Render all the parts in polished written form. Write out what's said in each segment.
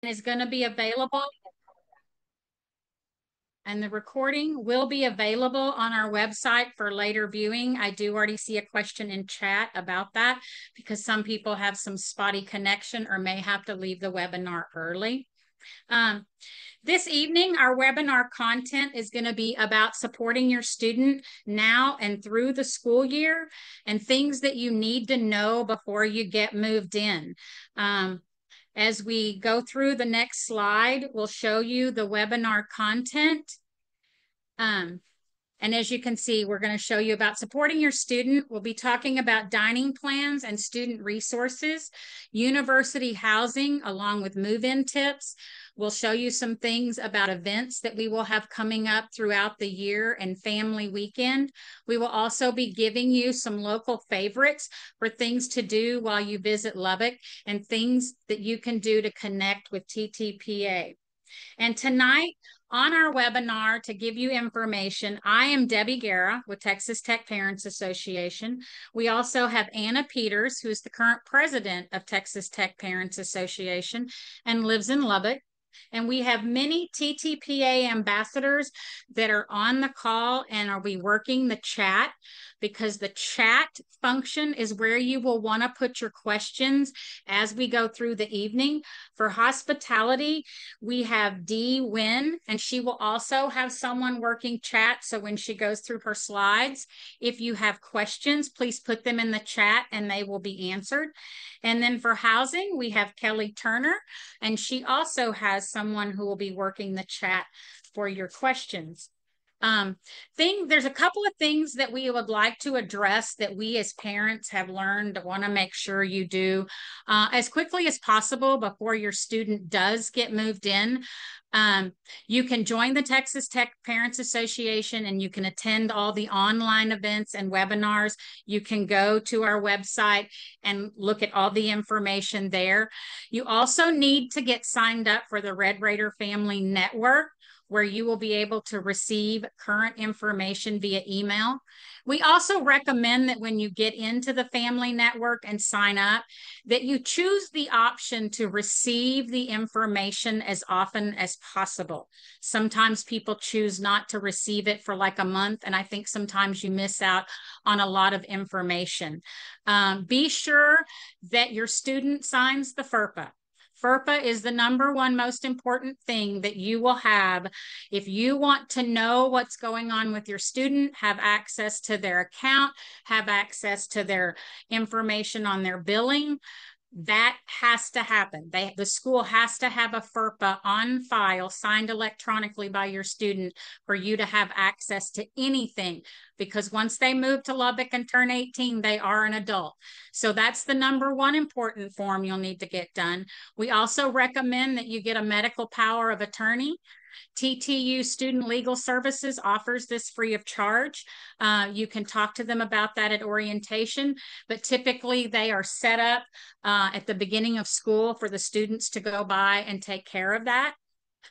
is going to be available, and the recording will be available on our website for later viewing. I do already see a question in chat about that because some people have some spotty connection or may have to leave the webinar early. This evening, our webinar content is going to be about supporting your student now and through the school year and things that you need to know before you get moved in. As we go through the next slide, we'll show you the webinar content. And as you can see, we're going to show you about supporting your student. We'll be talking about dining plans and student resources, university housing, along with move-in tips. We'll show you some things about events that we will have coming up throughout the year and family weekend. We will also be giving you some local favorites for things to do while you visit Lubbock and things that you can do to connect with TTPA. And tonight on our webinar, to give you information, I am Debbie Guerra with Texas Tech Parents Association. We also have Anna Peters, who is the current president of Texas Tech Parents Association and lives in Lubbock. And we have many TTPA ambassadors that are on the call and are we working the chat, because the chat function is where you will want to put your questions as we go through the evening. For hospitality, we have Dee Wynn, and she will also have someone working chat. So when she goes through her slides, if you have questions, please put them in the chat and they will be answered. And then for housing, we have Kelly Turner, and she also has someone who will be working the chat for your questions. There's a couple of things that we would like to address that we as parents have learned, want to make sure you do as quickly as possible before your student does get moved in. You can join the Texas Tech Parents Association and you can attend all the online events and webinars. You can go to our website and look at all the information there. You also need to get signed up for the Red Raider Family Network, where you will be able to receive current information via email. We also recommend that when you get into the family network and sign up, that you choose the option to receive the information as often as possible. Sometimes people choose not to receive it for like a month, and I think sometimes you miss out on a lot of information. Be sure that your student signs the FERPA. FERPA is the #1 most important thing that you will have if you want to know what's going on with your student, have access to their account, have access to their information on their billing. That has to happen. The school has to have a FERPA on file signed electronically by your student for you to have access to anything, because once they move to Lubbock and turn 18, they are an adult. So that's the #1 important form you'll need to get done. We also recommend that you get a medical power of attorney. TTU Student Legal Services offers this free of charge. You can talk to them about that at orientation, but typically they are set up at the beginning of school for the students to go by and take care of that.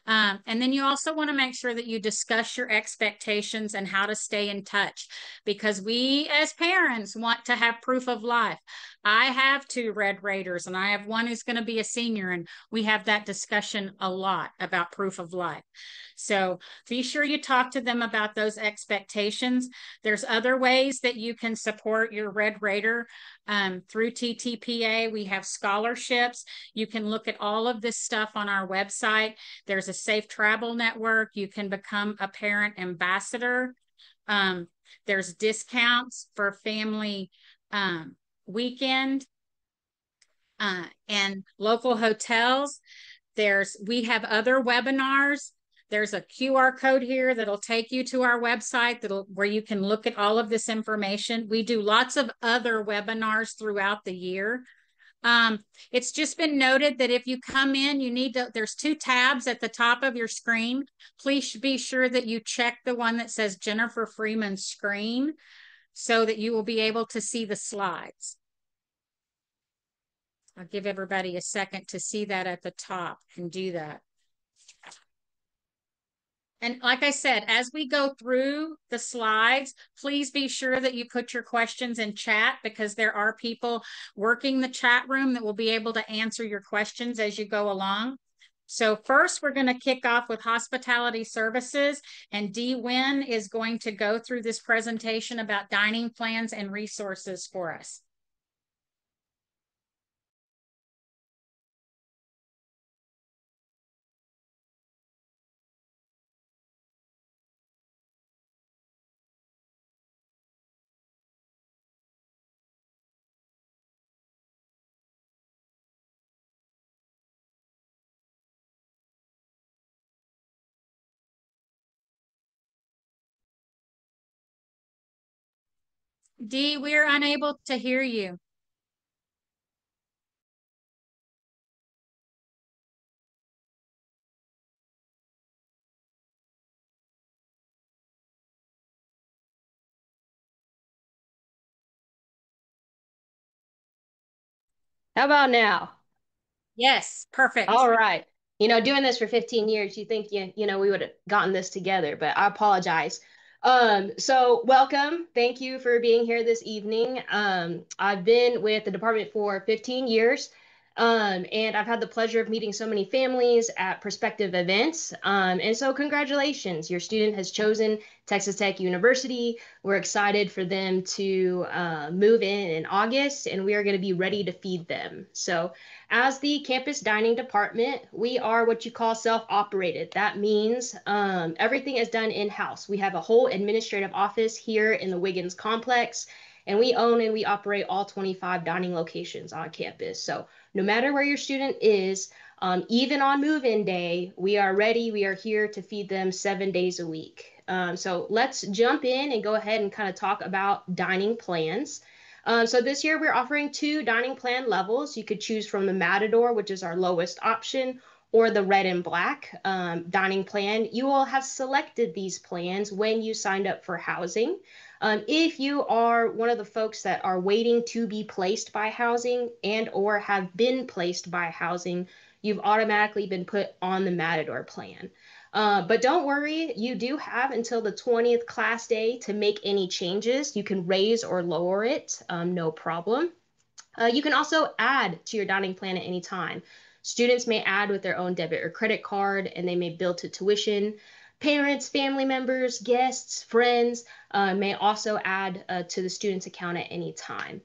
And then you also want to make sure that you discuss your expectations and how to stay in touch, because we as parents want to have proof of life. I have 2 Red Raiders and I have one who's going to be a senior, and we have that discussion a lot about proof of life. So be sure you talk to them about those expectations. There's other ways that you can support your Red Raider through TTPA. We have scholarships. You can look at all of this stuff on our website. There's a safe travel network. You can become a parent ambassador. There's discounts for family weekend and local hotels. We have other webinars. There's a QR code here that'll take you to our website where you can look at all of this information. We do lots of other webinars throughout the year. It's just been noted that if you come in, there's 2 tabs at the top of your screen. Please be sure that you check the one that says Jennifer Freeman Screen so that you will be able to see the slides. I'll give everybody a second to see that at the top and do that. And like I said, as we go through the slides, please be sure that you put your questions in chat, because there are people working the chat room that will be able to answer your questions as you go along. So first, we're going to kick off with hospitality services, and Dee Wynn is going to go through this presentation about dining plans and resources for us. Dee, we are unable to hear you. How about now? Yes, All perfect. right. Doing this for 15 years, you think we would have gotten this together, but I apologize. So welcome. Thank you for being here this evening. I've been with the department for 15 years. And I've had the pleasure of meeting so many families at prospective events. And so congratulations, your student has chosen Texas Tech University. We're excited for them to move in August, and we are going to be ready to feed them. So as the campus dining department, we are what you call self-operated. That means everything is done in-house. We have a whole administrative office here in the Wiggins complex, and we own and we operate all 25 dining locations on campus. So no matter where your student is, even on move-in day, we are ready. We are here to feed them 7 days a week. So let's jump in and go ahead and kind of talk about dining plans. So this year we're offering two dining plan levels. You could choose from the Matador, which is our lowest option, or the red and black dining plan. You will have selected these plans when you signed up for housing. If you are one of the folks that are waiting to be placed by housing and or have been placed by housing, you've automatically been put on the Matador plan. But don't worry, you do have until the 20th class day to make any changes. You can raise or lower it, no problem. You can also add to your dining plan at any time. Students may add with their own debit or credit card, and they may bill to tuition. Parents, family members, guests, friends may also add to the student's account at any time.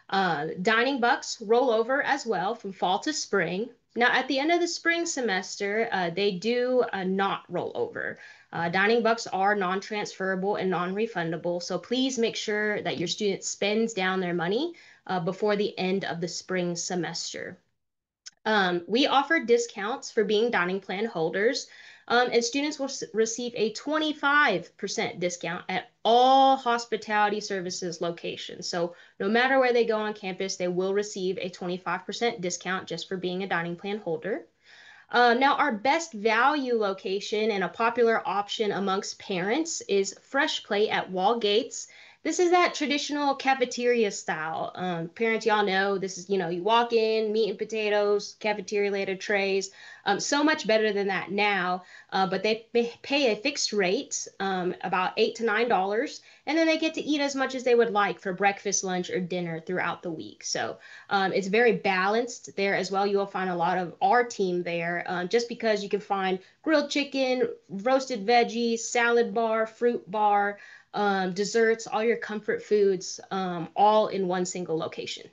Dining bucks roll over as well from fall to spring. Now, at the end of the spring semester, they do not roll over. Dining bucks are non-transferable and non-refundable, so please make sure that your student spends down their money before the end of the spring semester. We offer discounts for being dining plan holders, and students will receive a 25% discount at all hospitality services locations. So no matter where they go on campus, they will receive a 25% discount just for being a dining plan holder. Now, our best value location and a popular option amongst parents is Fresh Plate at Wall Gates. This is that traditional cafeteria style. Parents, y'all know this is, you walk in, meat and potatoes, cafeteria later trays. So much better than that now, but they pay a fixed rate, about $8 to $9, and then they get to eat as much as they would like for breakfast, lunch, or dinner throughout the week. So it's very balanced there as well. You will find a lot of our team there, just because you can find grilled chicken, roasted veggies, salad bar, fruit bar, desserts, all your comfort foods, all in one single location.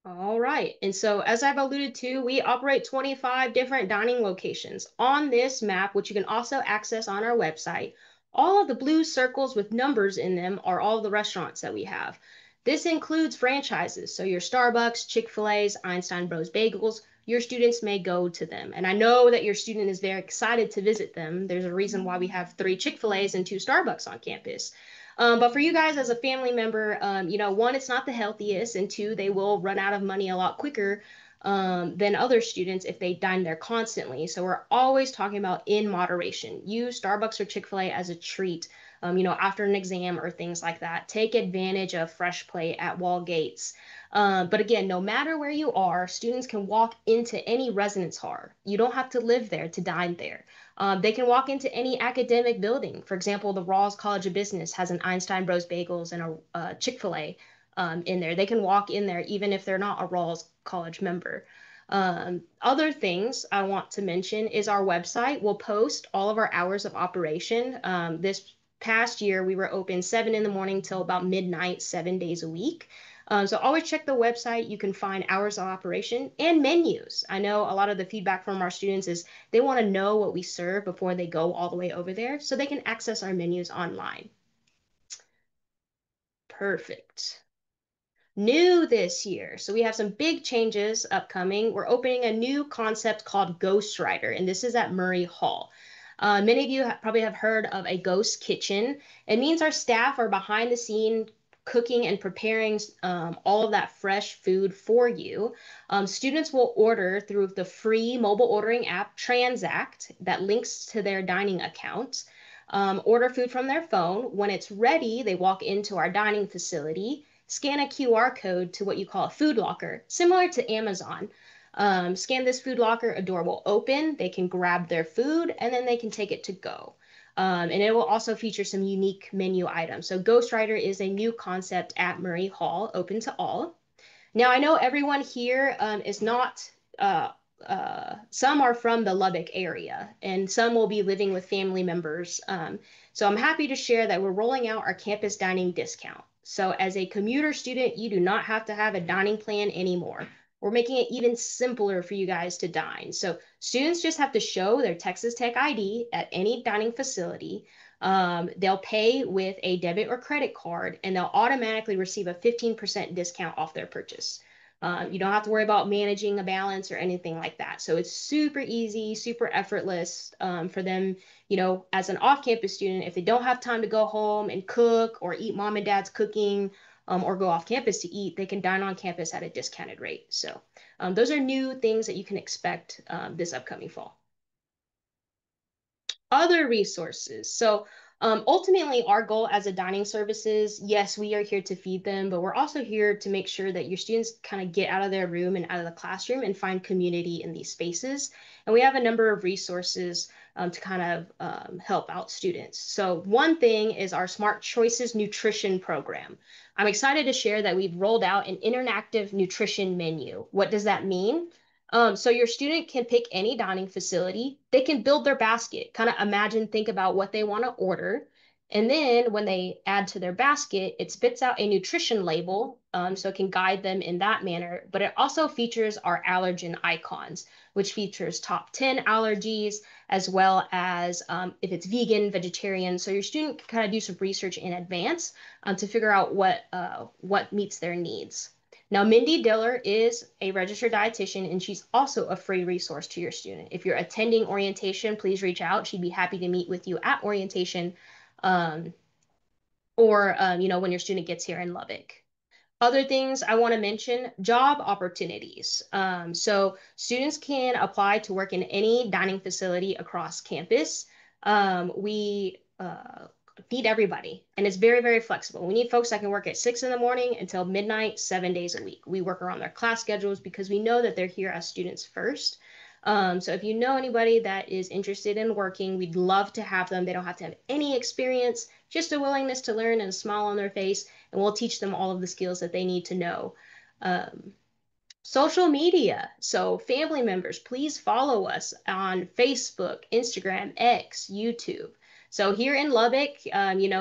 All right. And so, as I've alluded to, we operate 25 different dining locations. On this map, which you can also access on our website, all of the blue circles with numbers in them are all the restaurants that we have. This includes franchises. So, your Starbucks, Chick-fil-A's, Einstein Bros. Bagels, your students may go to them. And I know that your student is very excited to visit them. There's a reason why we have 3 Chick-fil-A's and 2 Starbucks on campus. But for you guys as a family member, one, it's not the healthiest, and two, they will run out of money a lot quicker than other students if they dine there constantly. So we're always talking about in moderation. Use Starbucks or Chick-fil-A as a treat, after an exam or things like that. Take advantage of Fresh Plate at Wall Gates. But again, no matter where you are, students can walk into any residence hall. You don't have to live there to dine there. They can walk into any academic building. For example, the Rawls College of Business has an Einstein Bros. Bagels and a Chick-fil-A in there. They can walk in there even if they're not a Rawls College member. Other things I want to mention is our website will post all of our hours of operation. This past year, we were open 7 in the morning till about midnight, 7 days a week. So always check the website. You can find hours of operation and menus. I know a lot of the feedback from our students is they want to know what we serve before they go all the way over there so they can access our menus online. Perfect. New this year. So we have some big changes upcoming. We're opening a new concept called Ghostwriter, and this is at Murray Hall. Many of you probably have heard of a ghost kitchen. It means our staff are behind the scene cooking and preparing all of that fresh food for you. Students will order through the free mobile ordering app Transact that links to their dining account. Order food from their phone. When it's ready, they walk into our dining facility, scan a QR code to what you call a food locker, similar to Amazon. Scan this food locker, a door will open, they can grab their food, and then they can take it to go. And it will also feature some unique menu items. So Ghostwriter is a new concept at Murray Hall, open to all. Now, I know everyone here is not, some are from the Lubbock area, and some will be living with family members. So I'm happy to share that we're rolling out our campus dining discount. So as a commuter student, you do not have to have a dining plan anymore. We're making it even simpler for you guys to dine. So students just have to show their Texas Tech ID at any dining facility. They'll pay with a debit or credit card, and they'll automatically receive a 15% discount off their purchase. You don't have to worry about managing a balance or anything like that. So it's super easy, super effortless for them, as an off-campus student. If they don't have time to go home and cook or eat mom and dad's cooking, or go off campus to eat, they can dine on campus at a discounted rate. So those are new things that you can expect this upcoming fall. Other resources. So ultimately, our goal as a dining services, yes, we are here to feed them, but we're also here to make sure that your students kind of get out of their room and out of the classroom and find community in these spaces. And we have a number of resources to kind of help out students. So one thing is our Smart Choices Nutrition Program. I'm excited to share that we've rolled out an interactive nutrition menu. What does that mean? So your student can pick any dining facility. They can build their basket, kind of imagine, think about what they want to order. And then when they add to their basket, it spits out a nutrition label, so it can guide them in that manner. But it also features our allergen icons, which features top 10 allergies, as well as if it's vegan, vegetarian. So your student can kind of do some research in advance to figure out what meets their needs. Now, Mindy Diller is a registered dietitian, and she's also a free resource to your student. If you're attending orientation, please reach out. She'd be happy to meet with you at orientation, um, or when your student gets here in Lubbock. Other things I want to mention, job opportunities. So students can apply to work in any dining facility across campus. We need everybody, and it's very, very flexible. We need folks that can work at 6 in the morning until midnight, 7 days a week. We work around their class schedules because we know that they're here as students first. So if you know anybody that is interested in working, we'd love to have them. They don't have to have any experience, just a willingness to learn and a smile on their face, and we'll teach them all of the skills that they need to know. Social media. So family members, please follow us on Facebook, Instagram, X, YouTube. So here in Lubbock,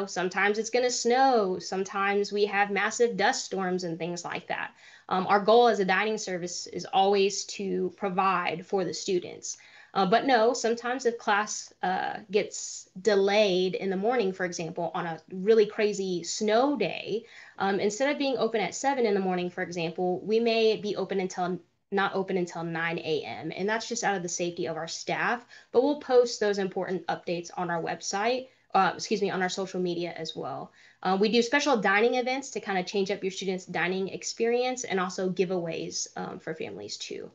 sometimes it's going to snow. Sometimes we have massive dust storms and things like that. Our goal as a dining service is always to provide for the students. But no, sometimes if class gets delayed in the morning, for example, on a really crazy snow day, instead of being open at 7 in the morning, for example, we may be not open until 9 a.m. And that's just out of the safety of our staff. But we'll post those important updates on our website, on our social media as well. We do special dining events to kind of change up your students' dining experience, and also giveaways for families too.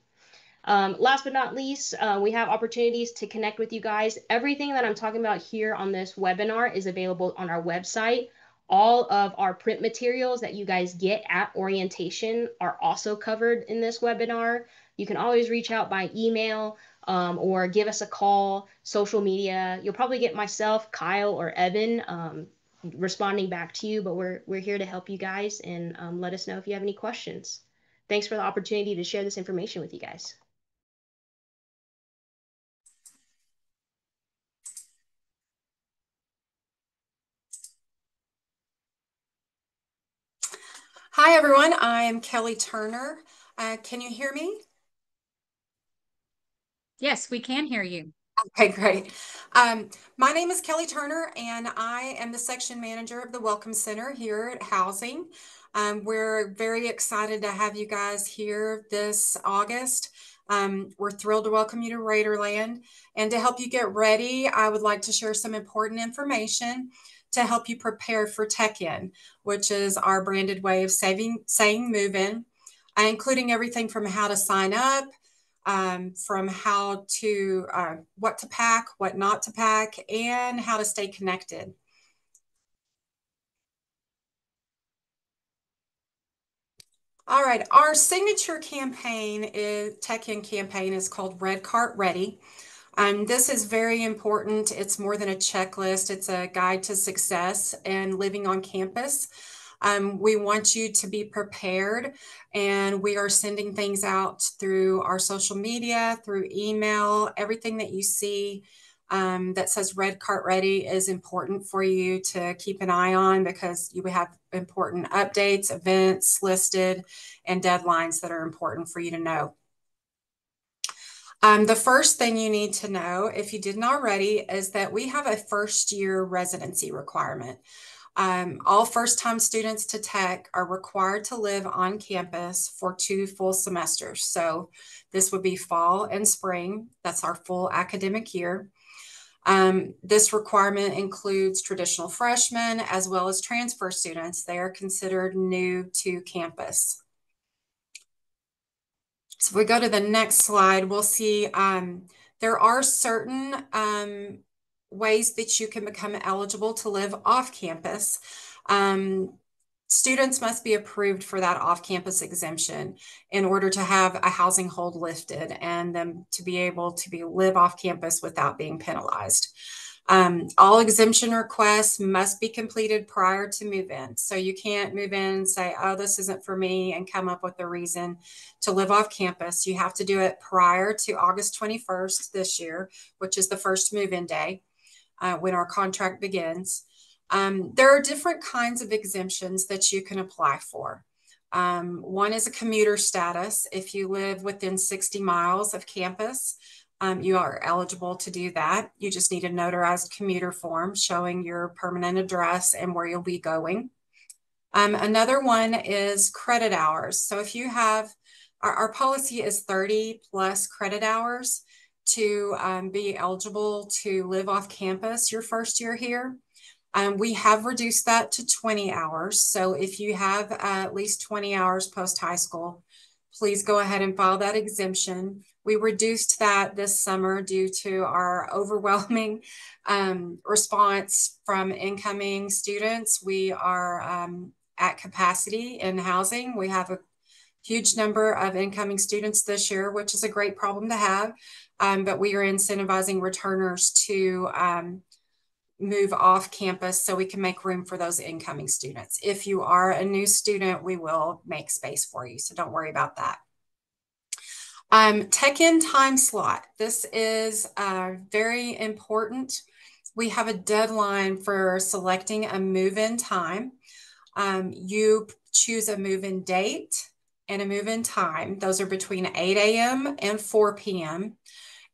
Last but not least, we have opportunities to connect with you guys. Everything that I'm talking about here on this webinar is available on our website. All of our print materials that you guys get at orientation are also covered in this webinar. You can always reach out by email or give us a call, social media. You'll probably get myself, Kyle, or Evan responding back to you, but we're here to help you guys, and let us know if you have any questions. thanks for the opportunity to share this information with you guys. Hi, everyone. I'm Kelly Turner. Can you hear me? Yes, we can hear you. Okay, great. My name is Kelly Turner, and I am the section manager of the Welcome Center here at Housing. We're very excited to have you guys here this August. We're thrilled to welcome you to Raiderland. And to help you get ready, I would like to share some important information to help you prepare for Tech-In, which is our branded way of saying move-in, including everything from how to sign up, from how to, what to pack, what not to pack, and how to stay connected. All right, our signature campaign is Tech-In campaign is called Red Cart Ready. This is very important. It's more than a checklist. It's a guide to success and living on campus. We want you to be prepared, and we are sending things out through our social media, through email. Everything that you see that says Red Cart Ready is important for you to keep an eye on, because you have important updates, events listed, and deadlines that are important for you to know. The first thing you need to know, if you didn't already, is that we have a first-year residency requirement. All first-time students to Tech are required to live on campus for 2 full semesters. So this would be fall and spring. That's our full academic year. This requirement includes traditional freshmen as well as transfer students. They are considered new to campus. So if we go to the next slide, we'll see there are certain ways that you can become eligible to live off campus. Students must be approved for that off-campus exemption in order to have a housing hold lifted and them to be able to live off campus without being penalized. All exemption requests must be completed prior to move-in. So you can't move in and say, oh, this isn't for me, and come up with a reason to live off campus. You have to do it prior to August 21st this year, which is the first move-in day when our contract begins. There are different kinds of exemptions that you can apply for. One is a commuter status. If you live within 60 miles of campus, you are eligible to do that. You just need a notarized commuter form showing your permanent address and where you'll be going. Another one is credit hours. So if you have, our policy is 30 plus credit hours to be eligible to live off campus your first year here. We have reduced that to 20 hours. So if you have at least 20 hours post high school, please go ahead and file that exemption. We reduced that this summer due to our overwhelming response from incoming students. We are at capacity in housing. We have a huge number of incoming students this year, which is a great problem to have. But we are incentivizing returners to move off campus so we can make room for those incoming students. If you are a new student, we will make space for you, so don't worry about that. Tech-In time slot. This is very important. We have a deadline for selecting a move-in time. You choose a move-in date and a move-in time. Those are between 8 a.m. and 4 p.m.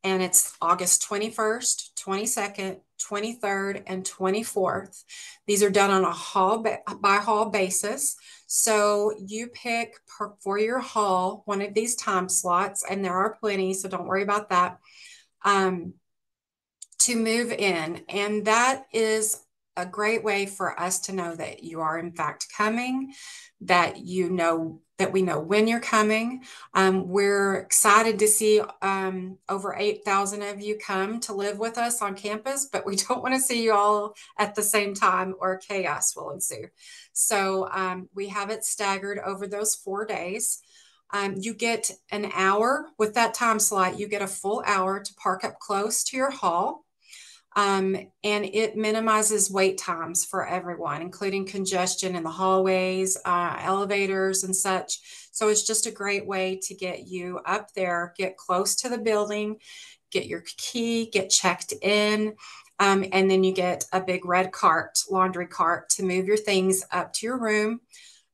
And it's August 21st, 22nd, 23rd, and 24th. These are done on a hall by hall basis. So you pick for your hall one of these time slots, and there are plenty, so don't worry about that, to move in. And that is a great way for us to know that you are in fact coming, that you know that we know when you're coming. We're excited to see over 8,000 of you come to live with us on campus, but we don't want to see you all at the same time or chaos will ensue. So we have it staggered over those 4 days. You get an hour with that time slot. You get a full hour to park up close to your hall. And it minimizes wait times for everyone, including congestion in the hallways, elevators, and such. So it's just a great way to get you up there, get close to the building, get your key, get checked in, and then you get a big red cart, laundry cart, to move your things up to your room.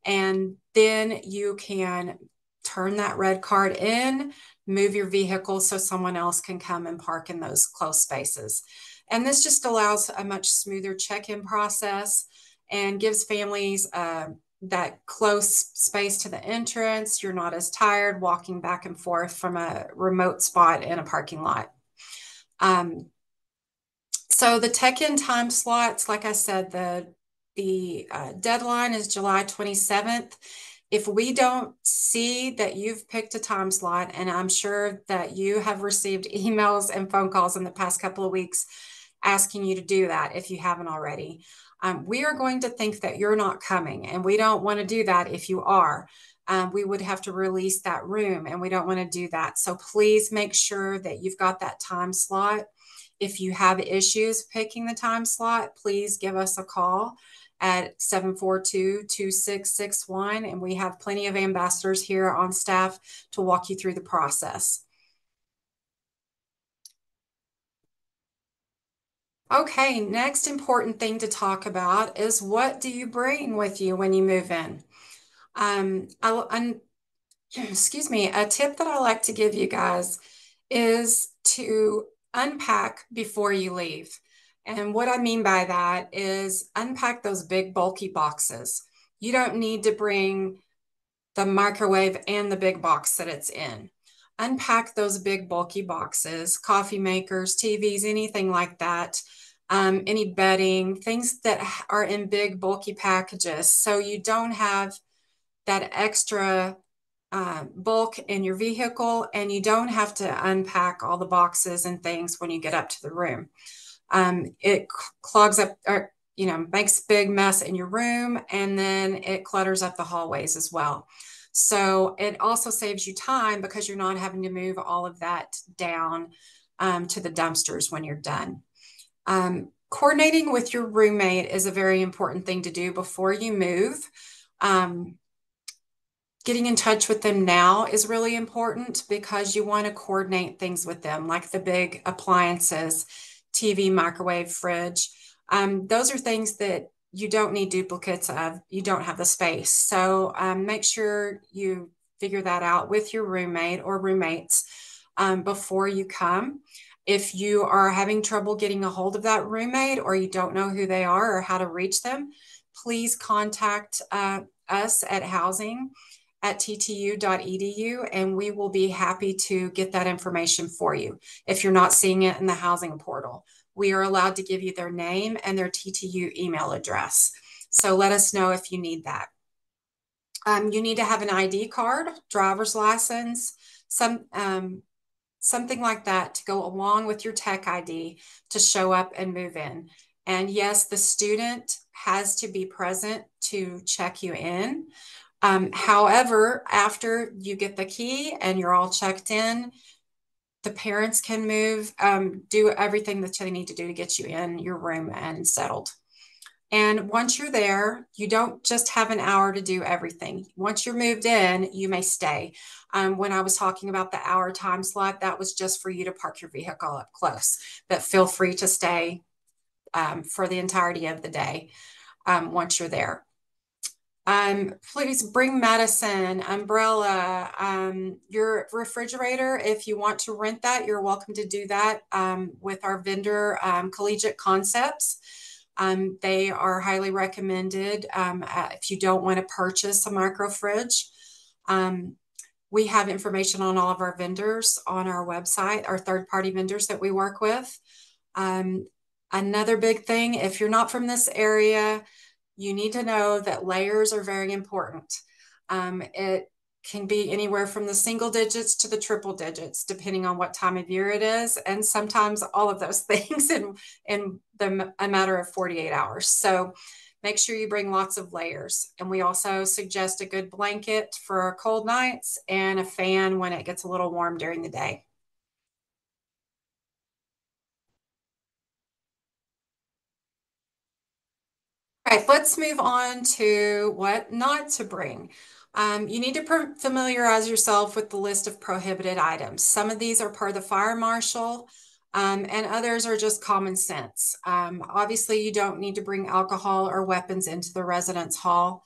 And then you can turn that red cart in, move your vehicle so someone else can come and park in those close spaces. And this just allows a much smoother check-in process and gives families that close space to the entrance. You're not as tired walking back and forth from a remote spot in a parking lot. So the check-in time slots, like I said, the deadline is July 27th. If we don't see that you've picked a time slot, and I'm sure that you have received emails and phone calls in the past couple of weeks asking you to do that if you haven't already, we are going to think that you're not coming, and we don't want to do that if you are. We would have to release that room, and we don't want to do that. So please make sure that you've got that time slot. If you have issues picking the time slot, please give us a call at 742-2661, and we have plenty of ambassadors here on staff to walk you through the process. Okay, next important thing to talk about is, what do you bring with you when you move in? Excuse me, a tip that I like to give you guys is to unpack before you leave. And what I mean by that is unpack those big bulky boxes. You don't need to bring the microwave and the big box that it's in. Unpack those big bulky boxes, coffee makers, TVs, anything like that. Any bedding, things that are in big bulky packages, so you don't have that extra bulk in your vehicle, and you don't have to unpack all the boxes and things when you get up to the room. It clogs up, or makes a big mess in your room, and then it clutters up the hallways as well. So it also saves you time because you're not having to move all of that down to the dumpsters when you're done. Coordinating with your roommate is a very important thing to do before you move. Getting in touch with them now is really important because you want to coordinate things with them, like the big appliances, TV, microwave, fridge. Those are things that you don't need duplicates of. You don't have the space. So make sure you figure that out with your roommate or roommates before you come. If you are having trouble getting a hold of that roommate, or you don't know who they are or how to reach them, please contact us at housing@ttu.edu, and we will be happy to get that information for you if you're not seeing it in the housing portal. We are allowed to give you their name and their TTU email address. So let us know if you need that. You need to have an ID card, driver's license, something like that to go along with your tech ID to show up and move in. And yes, the student has to be present to check you in. However, after you get the key and you're all checked in, the parents can move, do everything that they need to do to get you in your room and settled. And once you're there, you don't just have an hour to do everything. Once you're moved in, you may stay. When I was talking about the hour time slot, that was just for you to park your vehicle up close, but feel free to stay for the entirety of the day once you're there. Please bring medicine, umbrella, your refrigerator. If you want to rent that, you're welcome to do that with our vendor, Collegiate Concepts. They are highly recommended if you don't want to purchase a micro fridge. We have information on all of our vendors on our website, our third-party vendors that we work with. Another big thing, if you're not from this area, you need to know that layers are very important. It can be anywhere from the single digits to the triple digits, depending on what time of year it is, and sometimes all of those things in a matter of 48 hours. So make sure you bring lots of layers. And we also suggest a good blanket for cold nights and a fan when it gets a little warm during the day. right, let's move on to what not to bring. You need to familiarize yourself with the list of prohibited items. Some of these are part of the fire marshal, and others are just common sense. Obviously, you don't need to bring alcohol or weapons into the residence hall.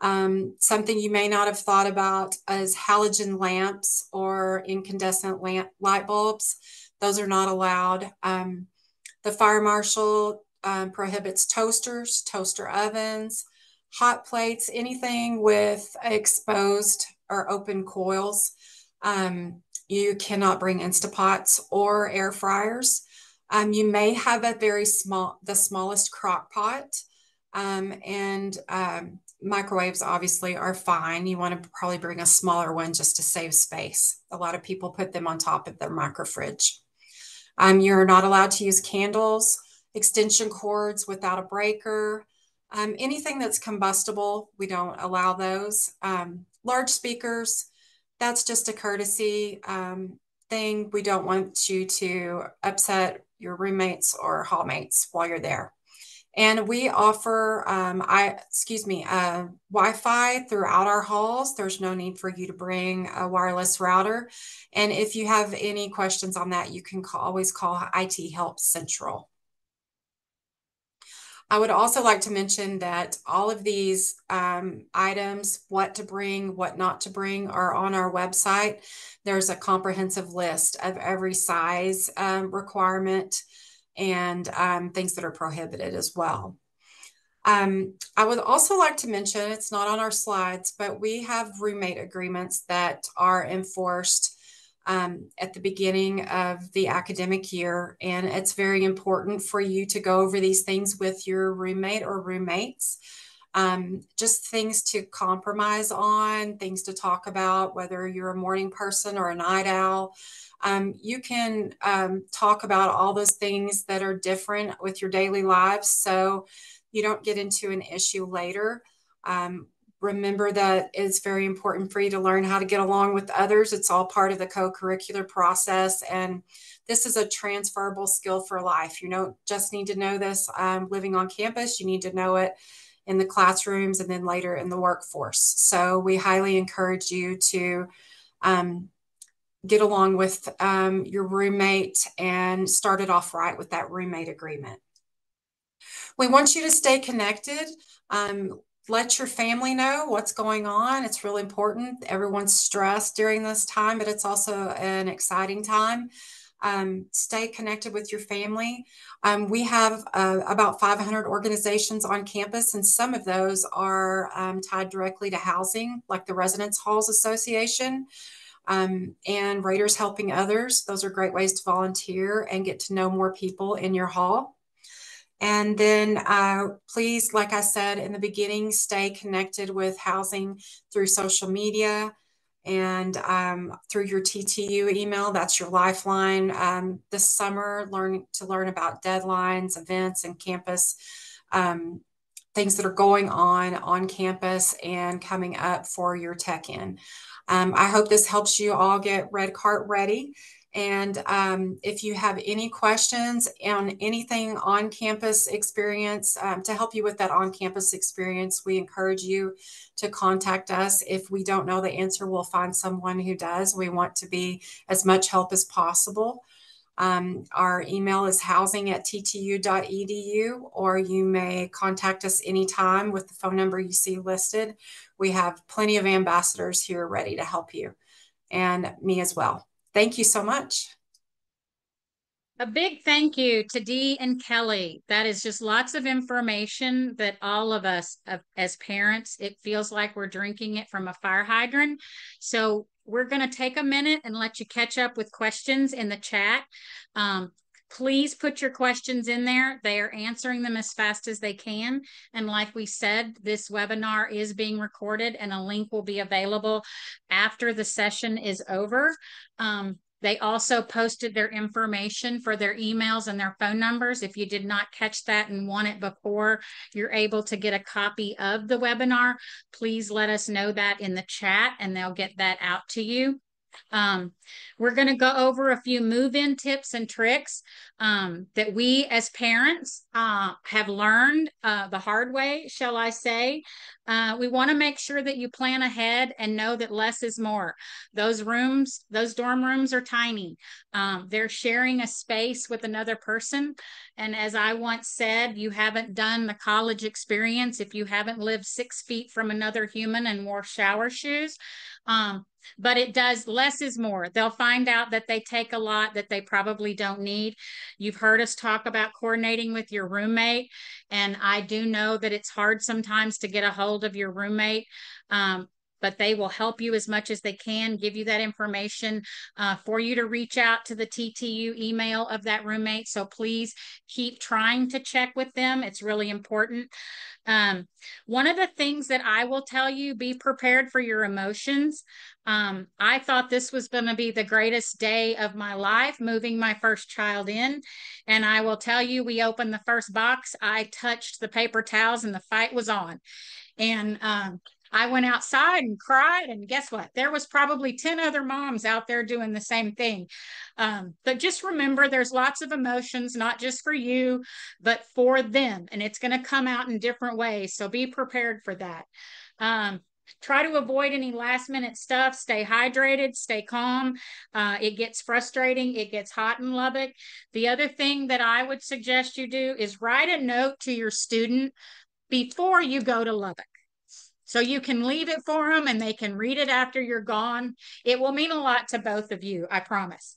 Something you may not have thought about is halogen lamps or incandescent light bulbs. Those are not allowed. The fire marshal prohibits toasters, toaster ovens, hot plates, anything with exposed or open coils. You cannot bring Instapots or air fryers. You may have the smallest crock pot, and microwaves obviously are fine. You want to probably bring a smaller one just to save space. A lot of people put them on top of their micro fridge. You're not allowed to use candles, extension cords without a breaker, anything that's combustible, we don't allow those. Large speakers, that's just a courtesy thing. We don't want you to upset your roommates or hallmates while you're there. And we offer Wi-Fi throughout our halls. There's no need for you to bring a wireless router. And if you have any questions on that, you can always call IT Help Central. I would also like to mention that all of these items, what to bring, what not to bring, are on our website. There's a comprehensive list of every size requirement and things that are prohibited as well. I would also like to mention, it's not on our slides, but we have roommate agreements that are enforced at the beginning of the academic year. And it's very important for you to go over these things with your roommate or roommates. Just things to compromise on, things to talk about, whether you're a morning person or a night owl. You can talk about all those things that are different with your daily lives so you don't get into an issue later. Remember that it's very important for you to learn how to get along with others. It's all part of the co-curricular process, and this is a transferable skill for life. You don't just need to know this living on campus. You need to know it in the classrooms and then later in the workforce. So we highly encourage you to get along with your roommate and start it off right with that roommate agreement. We want you to stay connected. Let your family know what's going on. It's really important. Everyone's stressed during this time, but it's also an exciting time. Stay connected with your family. We have about 500 organizations on campus, and some of those are tied directly to housing, like the Residence Halls Association and Raiders Helping Others. Those are great ways to volunteer and get to know more people in your hall. And then please, like I said in the beginning, stay connected with housing through social media and through your TTU email. That's your lifeline. This summer, learn about deadlines, events, and campus things that are going on campus and coming up for your tech-in. I hope this helps you all get Red Cart ready. And if you have any questions on anything on campus experience, to help you with that on campus experience, we encourage you to contact us. If we don't know the answer, we'll find someone who does. We want to be as much help as possible. Our email is housing@ttu.edu, or you may contact us anytime with the phone number you see listed. We have plenty of ambassadors here ready to help you, and me as well. Thank you so much. A big thank you to Dee and Kelly. That is just lots of information that all of us as parents, it feels like we're drinking it from a fire hydrant. So we're going to take a minute and let you catch up with questions in the chat. Please put your questions in there. They are answering them as fast as they can. And like we said, this webinar is being recorded and a link will be available after the session is over. They also posted their information for their emails and their phone numbers. If you did not catch that and want it before you're able to get a copy of the webinar, please let us know that in the chat and they'll get that out to you. We're going to go over a few move-in tips and tricks that we as parents have learned the hard way, shall I say. We want to make sure that you plan ahead and know that less is more. Those dorm rooms are tiny. They're sharing a space with another person. And as I once said, you haven't done the college experience if you haven't lived 6 feet from another human and wore shower shoes. But it does, less is more. They'll find out that they take a lot that they probably don't need. You've heard us talk about coordinating with your roommate, and I do know that it's hard sometimes to get a hold of your roommate. But they will help you as much as they can, give you that information for you to reach out to the TTU email of that roommate. So please keep trying to check with them. It's really important. One of the things that I will tell you, be prepared for your emotions. I thought this was going to be the greatest day of my life, moving my first child in. And I will tell you, we opened the first box, I touched the paper towels and the fight was on. And I went outside and cried, and guess what? There was probably 10 other moms out there doing the same thing. But just remember, there's lots of emotions, not just for you, but for them. And it's going to come out in different ways. So be prepared for that. Try to avoid any last minute stuff. Stay hydrated, stay calm. It gets frustrating. It gets hot in Lubbock. The other thing that I would suggest you do is write a note to your student before you go to Lubbock. So you can leave it for them and they can read it after you're gone. It will mean a lot to both of you, I promise.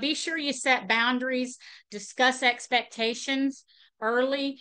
Be sure you set boundaries, discuss expectations early,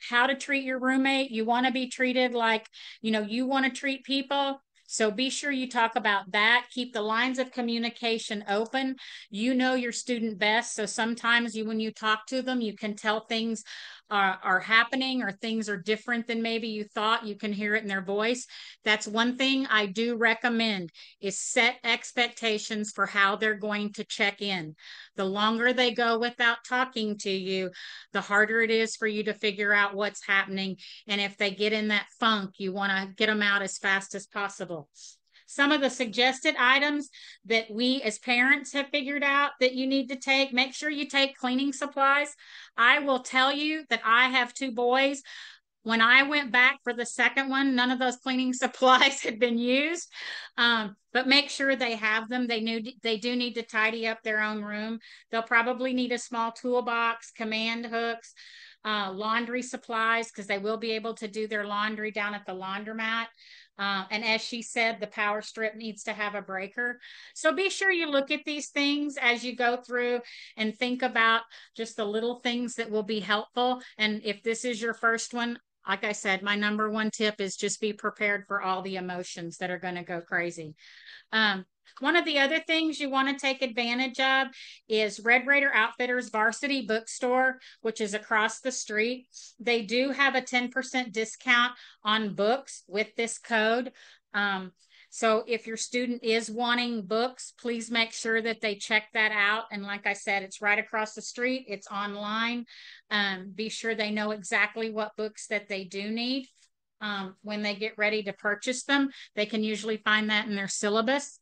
how to treat your roommate. You want to be treated like, you want to treat people. So be sure you talk about that. Keep the lines of communication open. You know your student best. So sometimes when you talk to them, you can tell things are happening or things are different than maybe you thought. You can hear it in their voice. That's one thing I do recommend, is set expectations for how they're going to check in. The longer they go without talking to you, the harder it is for you to figure out what's happening. And if they get in that funk, you want to get them out as fast as possible. Some of the suggested items that we as parents have figured out that you need to take, make sure you take cleaning supplies. I will tell you that I have 2 boys. When I went back for the second one, none of those cleaning supplies had been used, but make sure they have them. They do need to tidy up their own room. They'll probably need a small toolbox, command hooks, laundry supplies, because they will be able to do their laundry down at the laundromat. And as she said, the power strip needs to have a breaker. So be sure you look at these things as you go through and think about just the little things that will be helpful. And if this is your first one, like I said, my number 1 tip is just be prepared for all the emotions that are going to go crazy. One of the other things you want to take advantage of is Red Raider Outfitters Varsity Bookstore, which is across the street. They do have a 10% discount on books with this code. So if your student is wanting books, please make sure that they check that out. And like I said, it's right across the street. It's online. Be sure they know exactly what books that they do need. When they get ready to purchase them, they can usually find that in their syllabus.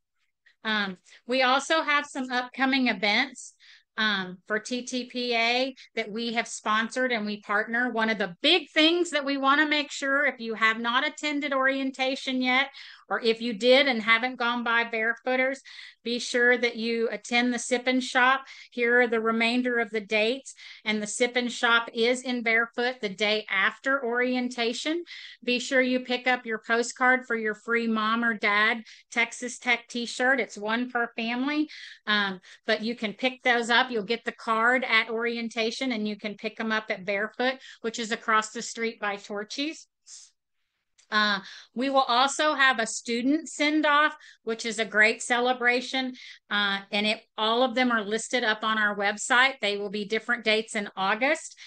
We also have some upcoming events for TTPA that we have sponsored and we partner. One of the big things that we want to make sure, if you have not attended orientation yet, or if you did and haven't gone by Barefooters, be sure that you attend the Sip and Shop. Here are the remainder of the dates, and the Sip and Shop is in Barefoot the day after orientation. Be sure you pick up your postcard for your free mom or dad Texas Tech t-shirt. It's 1 per family, but you can pick those up. You'll get the card at orientation and you can pick them up at Barefoot, which is across the street by Torchy's. We will also have a student send-off, which is a great celebration, and all of them are listed up on our website. They will be different dates in August.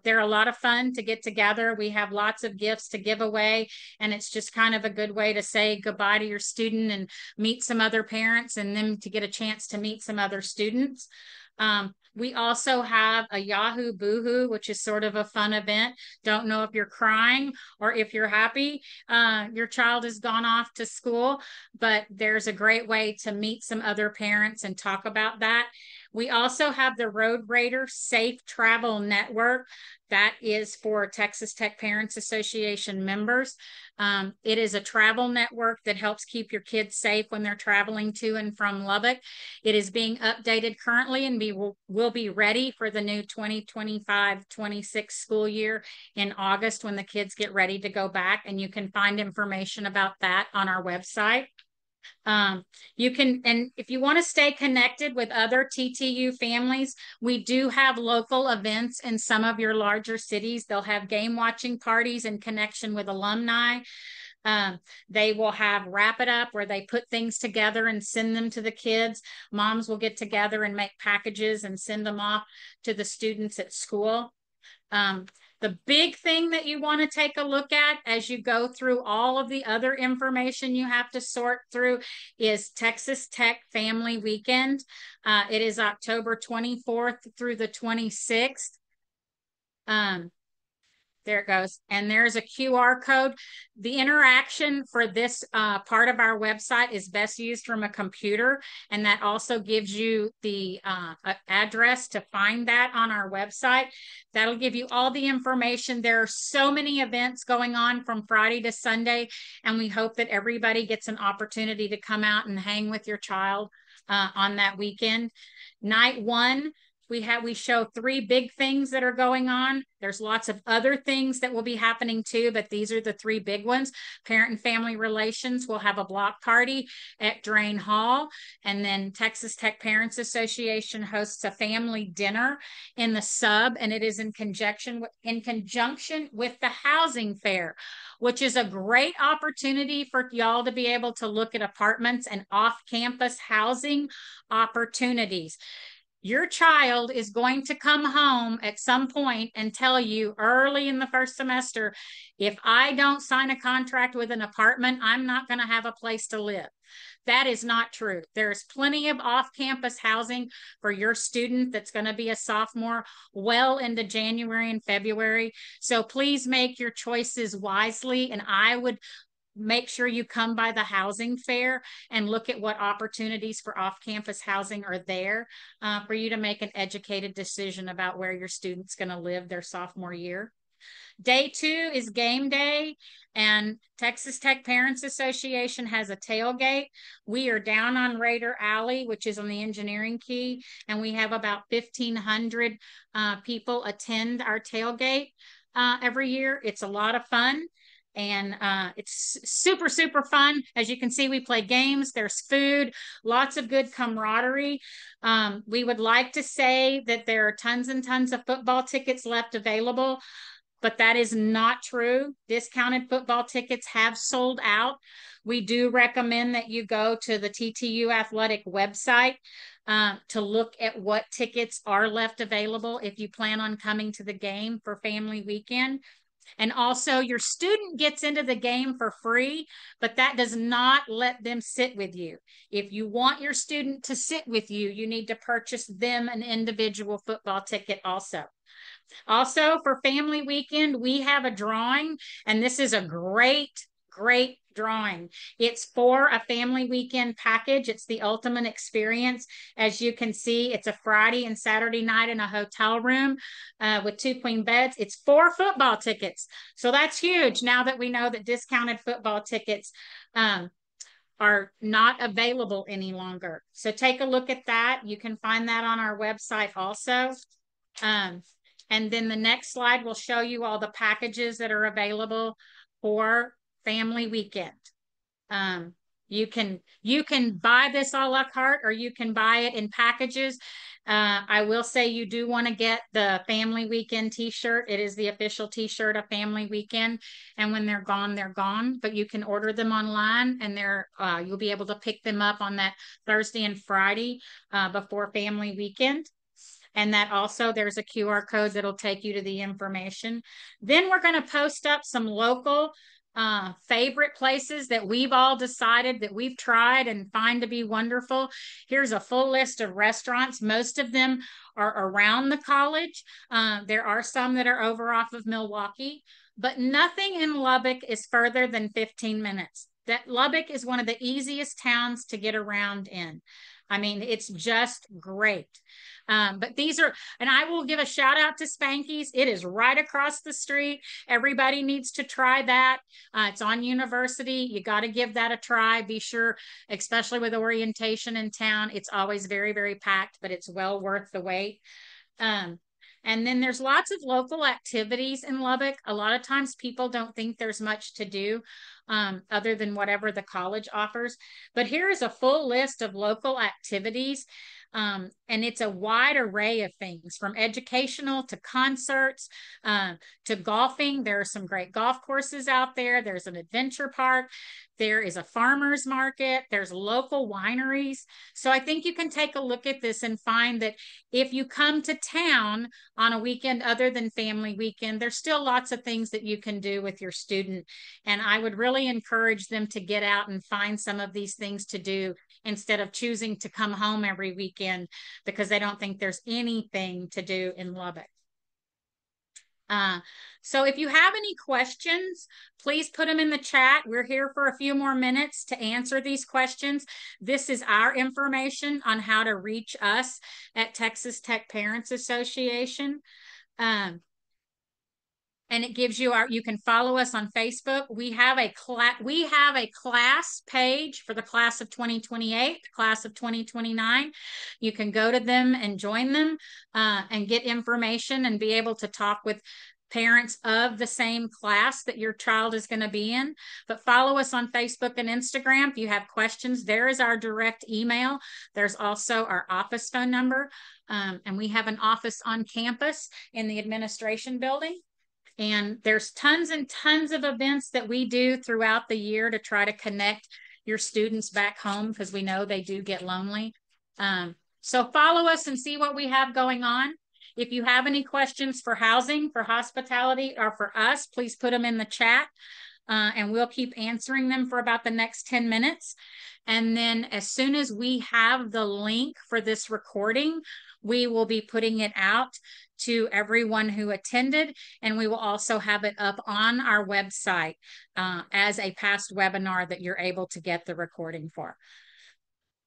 They're a lot of fun to get together. We have lots of gifts to give away, and it's just kind of a good way to say goodbye to your student and meet some other parents, and then to get a chance to meet some other students. We also have a Yahoo Boohoo, which is sort of a fun event. Don't know if you're crying or if you're happy. Your child has gone off to school, but there's a great way to meet some other parents and talk about that. We also have the Road Raider Safe Travel Network. That is for Texas Tech Parents Association members. It is a travel network that helps keep your kids safe when they're traveling to and from Lubbock. It is being updated currently and will be ready for the new 2025-26 school year in August when the kids get ready to go back. And you can find information about that on our website. You can, and if you want to stay connected with other TTU families, we do have local events in some of your larger cities. They'll have game watching parties in connection with alumni. They will have Wrap It Up where they put things together and send them to the kids. Moms will get together and make packages and send them off to the students at school. The big thing that you want to take a look at as you go through all of the other information you have to sort through is Texas Tech Family Weekend. It is October 24th through the 26th. There it goes. And there's a QR code. The interaction for this part of our website is best used from a computer. And that also gives you the address to find that on our website. That'll give you all the information. There are so many events going on from Friday to Sunday. And we hope that everybody gets an opportunity to come out and hang with your child on that weekend. Night one, we show 3 big things that are going on. There's lots of other things that will be happening too, but these are the 3 big ones. Parent and Family Relations will have a block party at Drain Hall, and then Texas Tech Parents Association hosts a family dinner in the Sub, and it is in conjunction with the housing fair, which is a great opportunity for y'all to be able to look at apartments and off-campus housing opportunities. Your child is going to come home at some point and tell you early in the first semester, if I don't sign a contract with an apartment, I'm not going to have a place to live. That is not true. There's plenty of off-campus housing for your student that's going to be a sophomore well into January and February. So please make your choices wisely. And I would make sure you come by the housing fair and look at what opportunities for off-campus housing are there for you to make an educated decision about where your student's going to live their sophomore year. Day 2 is game day, and Texas Tech Parents Association has a tailgate. We are down on Raider Alley, which is on the Engineering Key, and we have about 1,500 people attend our tailgate every year. It's a lot of fun. And it's super, super fun. As you can see, we play games. There's food, lots of good camaraderie. We would like to say that there are tons and tons of football tickets left available, but that is not true. Discounted football tickets have sold out. We do recommend that you go to the TTU Athletic website to look at what tickets are left available if you plan on coming to the game for family weekend. And also your student gets into the game for free, but that does not let them sit with you. If you want your student to sit with you, you need to purchase them an individual football ticket also. Also, for family weekend, we have a drawing, and this is a great drawing. It's for a family weekend package. It's the ultimate experience. As you can see, it's a Friday and Saturday night in a hotel room with 2 queen beds. It's 4 football tickets. So that's huge now that we know that discounted football tickets are not available any longer. So take a look at that. You can find that on our website also. And then the next slide will show you all the packages that are available for family weekend. You can buy this a la carte, or you can buy it in packages. I will say you do want to get the family weekend t-shirt. It is the official t-shirt of family weekend, and when they're gone, but you can order them online, and you'll be able to pick them up on that Thursday and Friday before family weekend. And that also, there's a QR code that'll take you to the information. Then we're going to post up some local favorite places that we've all decided that we've tried and find to be wonderful. Here's a full list of restaurants. Most of them are around the college. There are some that are over off of Milwaukee, but nothing in Lubbock is further than 15 minutes. That Lubbock is one of the easiest towns to get around in. I mean, it's just great. But these are, and I will give a shout out to Spanky's. It is right across the street. Everybody needs to try that. It's on University. You got to give that a try. Be sure, especially with orientation in town, it's always very, very packed, but it's well worth the wait. And then there's lots of local activities in Lubbock. A lot of times people don't think there's much to do other than whatever the college offers. But here is a full list of local activities. And it's a wide array of things from educational to concerts to golfing. There are some great golf courses out there. There's an adventure park. There is a farmer's market. There's local wineries. So I think you can take a look at this and find that if you come to town on a weekend other than family weekend, there's still lots of things that you can do with your student. And I would really encourage them to get out and find some of these things to do instead of choosing to come home every weekend because they don't think there's anything to do in Lubbock. So if you have any questions, please put them in the chat. We're here for a few more minutes to answer these questions. This is our information on how to reach us at Texas Tech Parents Association. And it gives you you can follow us on Facebook. We have a class page for the class of 2028, class of 2029. You can go to them and join them and get information and be able to talk with parents of the same class that your child is going to be in. But follow us on Facebook and Instagram. If you have questions, there is our direct email. There's also our office phone number. And we have an office on campus in the administration building. And there's tons and tons of events that we do throughout the year to try to connect your students back home because we know they do get lonely. So follow us and see what we have going on. If you have any questions for housing, for hospitality, or for us, please put them in the chat and we'll keep answering them for about the next 10 minutes. And then as soon as we have the link for this recording, we will be putting it out to everyone who attended, and we will also have it up on our website as a past webinar that you're able to get the recording for.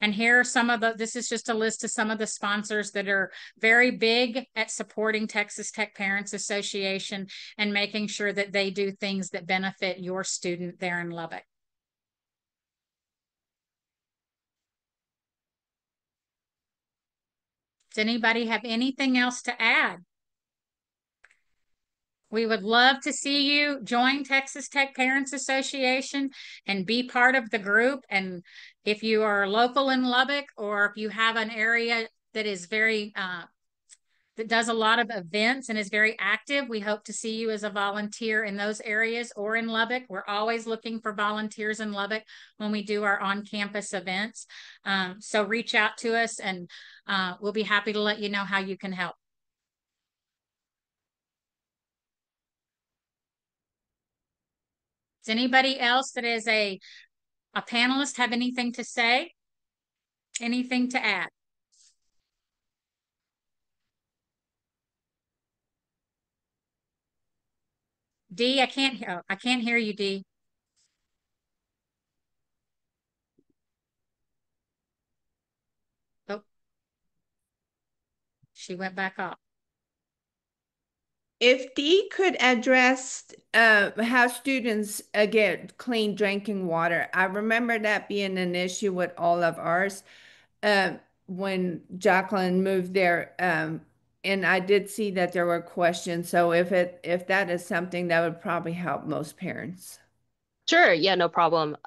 And here are some of this is just a list of some of the sponsors that are very big at supporting Texas Tech Parents Association and making sure that they do things that benefit your student there in Lubbock. Does anybody have anything else to add? We would love to see you join Texas Tech Parents Association and be part of the group. And if you are local in Lubbock, or if you have an area that is very, that does a lot of events and is very active, we hope to see you as a volunteer in those areas or in Lubbock. We're always looking for volunteers in Lubbock when we do our on-campus events. So reach out to us and we'll be happy to let you know how you can help. Does anybody else that is a panelist have anything to say? Anything to add? Dee, I can't hear you, Dee. Oh, she went back off. If Dee could address how students get clean drinking water. I remember that being an issue with all of ours when Jacqueline moved there. And I did see that there were questions. So if that is something that would probably help most parents. Sure, yeah, no problem.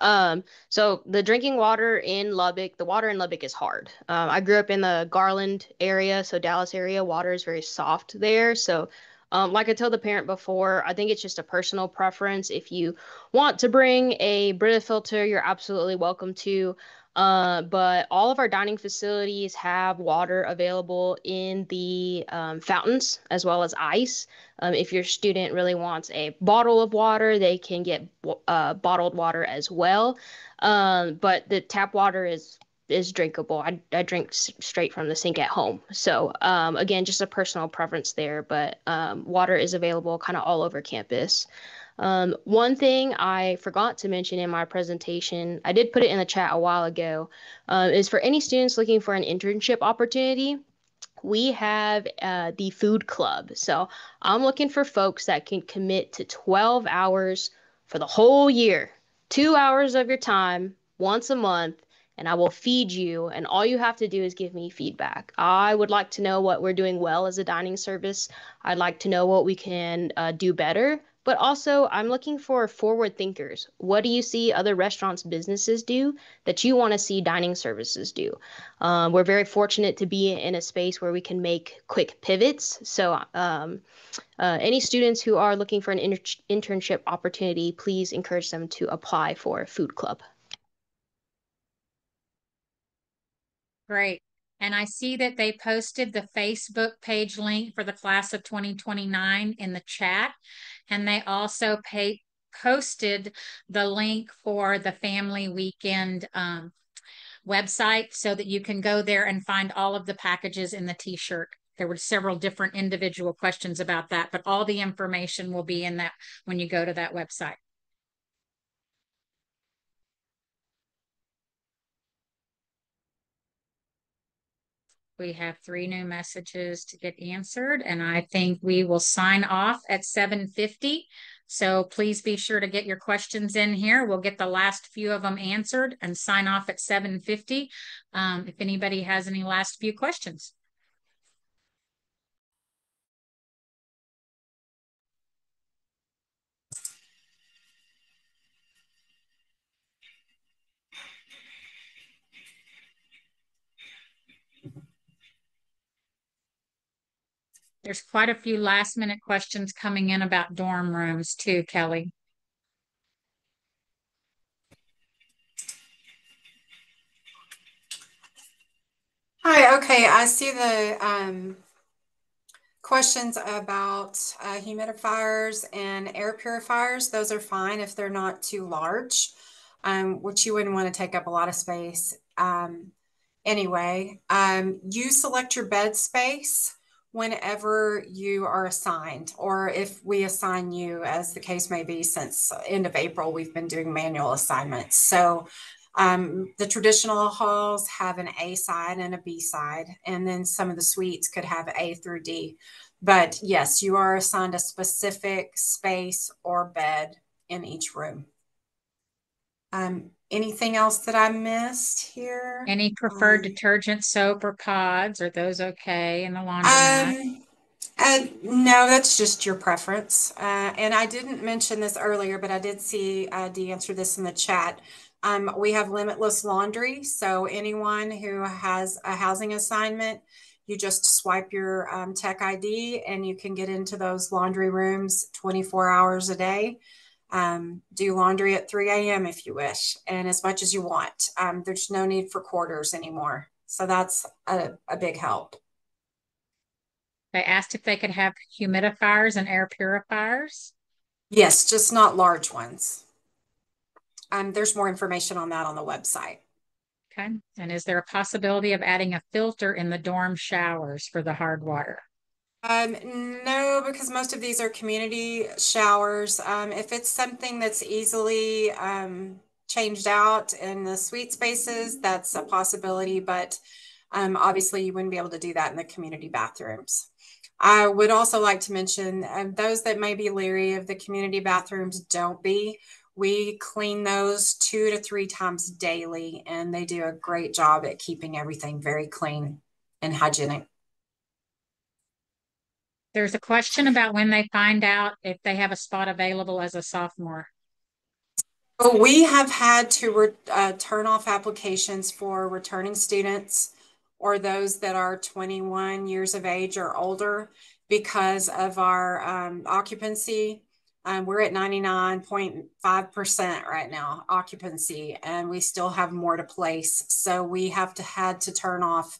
So the drinking water in Lubbock, the water in Lubbock is hard. I grew up in the Garland area, so Dallas area, water is very soft there. So like I told the parent before, I think it's just a personal preference. If you want to bring a Brita filter, you're absolutely welcome to. But all of our dining facilities have water available in the fountains as well as ice. If your student really wants a bottle of water, they can get bottled water as well. But the tap water is drinkable. I drink straight from the sink at home. So again, just a personal preference there, but water is available kind of all over campus. One thing I forgot to mention in my presentation, I did put it in the chat a while ago, is for any students looking for an internship opportunity, we have the food club. So I'm looking for folks that can commit to 12 hours for the whole year, 2 hours of your time once a month, and I will feed you. And all you have to do is give me feedback. I would like to know what we're doing well as a dining service. I'd like to know what we can do better. But also, I'm looking for forward thinkers. What do you see other restaurants, businesses do that you want to see dining services do? We're very fortunate to be in a space where we can make quick pivots. So, any students who are looking for an internship opportunity, please encourage them to apply for Food Club. Great. And I see that they posted the Facebook page link for the class of 2029 in the chat. And they also posted the link for the family weekend website so that you can go there and find all of the packages in the t-shirt. There were several different individual questions about that, but all the information will be in that when you go to that website. We have 3 new messages to get answered, and I think we will sign off at 7:50. So please be sure to get your questions in here. We'll get the last few of them answered and sign off at 7:50. If anybody has any last few questions. There's quite a few last minute questions coming in about dorm rooms too, Kelly. Hi, okay, I see the questions about humidifiers and air purifiers. Those are fine if they're not too large, which you wouldn't want to take up a lot of space. Anyway, you select your bed space whenever you are assigned, or if we assign you, as the case may be. Since end of April, we've been doing manual assignments. So the traditional halls have an A side and a B side, and then some of the suites could have A through D. But yes, you are assigned a specific space or bed in each room. Anything else that I missed here? Any preferred detergent, soap, or pods? Are those okay in the laundromat? No, that's just your preference. And I didn't mention this earlier, but I did see Dee answer this in the chat. We have limitless laundry. So anyone who has a housing assignment, you just swipe your tech ID and you can get into those laundry rooms 24 hours a day. Do laundry at 3 a.m. if you wish, and as much as you want. There's no need for quarters anymore. So that's a big help. They asked if they could have humidifiers and air purifiers. Yes, just not large ones. There's more information on that on the website. Okay. And is there a possibility of adding a filter in the dorm showers for the hard water? No, because most of these are community showers. If it's something that's easily changed out in the suite spaces, that's a possibility, but obviously you wouldn't be able to do that in the community bathrooms. I would also like to mention those that may be leery of the community bathrooms, don't be. We clean those 2 to 3 times daily, and they do a great job at keeping everything very clean and hygienic. There's a question about when they find out if they have a spot available as a sophomore. We have had to turn off applications for returning students or those that are 21 years of age or older because of our occupancy. We're at 99.5% right now occupancy, and we still have more to place. So we had to turn off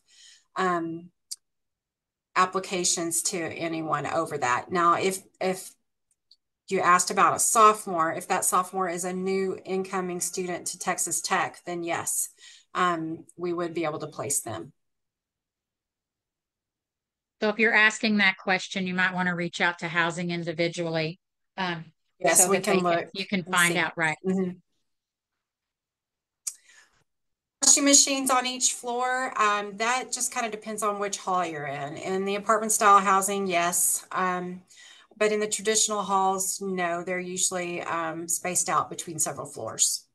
applications to anyone over that. Now, if you asked about a sophomore, if that sophomore is a new incoming student to Texas Tech, then yes, we would be able to place them. So if you're asking that question, you might want to reach out to housing individually. Yes, so we that can look. You can find out, right? Mm-hmm. Washing machines on each floor, that just kind of depends on which hall you're in. In the apartment style housing, yes. But in the traditional halls, no, they're usually spaced out between several floors.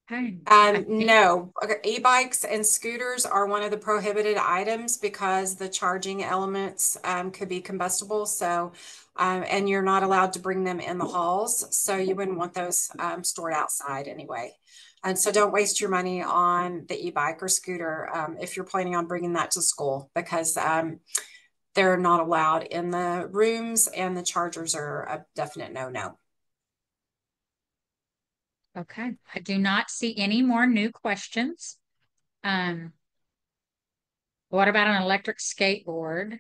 Okay. No, e-bikes and scooters are one of the prohibited items because the charging elements could be combustible. So, and you're not allowed to bring them in the halls. So you wouldn't want those stored outside anyway. And so don't waste your money on the e-bike or scooter if you're planning on bringing that to school, because they're not allowed in the rooms, and the chargers are a definite no-no. Okay, I do not see any more new questions. What about an electric skateboard?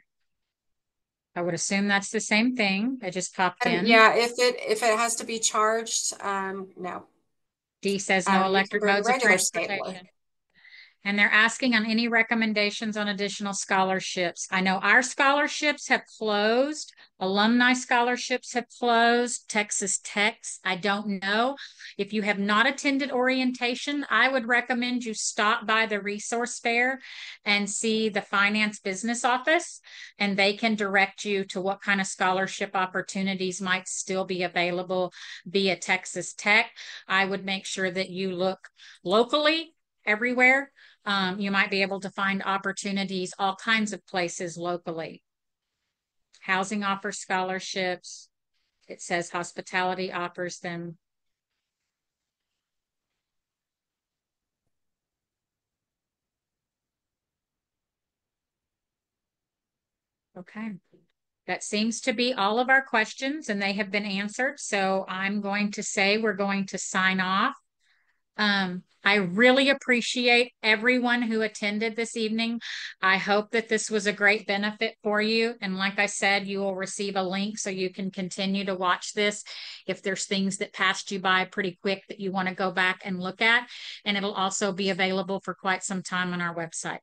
I would assume that's the same thing. I just popped in. Yeah, if it has to be charged, no. D says no electric modes of transportation. And they're asking on any recommendations on additional scholarships. I know our scholarships have closed. Alumni scholarships have closed. Texas Tech's, I don't know. If you have not attended orientation, I would recommend you stop by the resource fair and see the finance business office, and they can direct you to what kind of scholarship opportunities might still be available via Texas Tech. I would make sure that you look locally everywhere. You might be able to find opportunities all kinds of places locally. Housing offers scholarships. It says hospitality offers them. Okay. That seems to be all of our questions, and they have been answered. So I'm going to say we're going to sign off. I really appreciate everyone who attended this evening. I hope that this was a great benefit for you. And like I said, you will receive a link so you can continue to watch this if there's things that passed you by pretty quick that you want to go back and look at. And it'll also be available for quite some time on our website.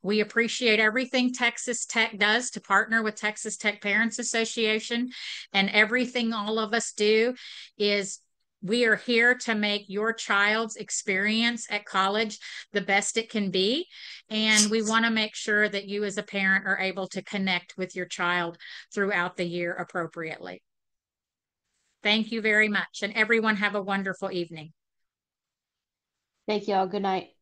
We appreciate everything Texas Tech does to partner with Texas Tech Parents Association, and everything all of us do is we are here to make your child's experience at college the best it can be. And we want to make sure that you as a parent are able to connect with your child throughout the year appropriately. Thank you very much. And everyone have a wonderful evening. Thank you all. Good night.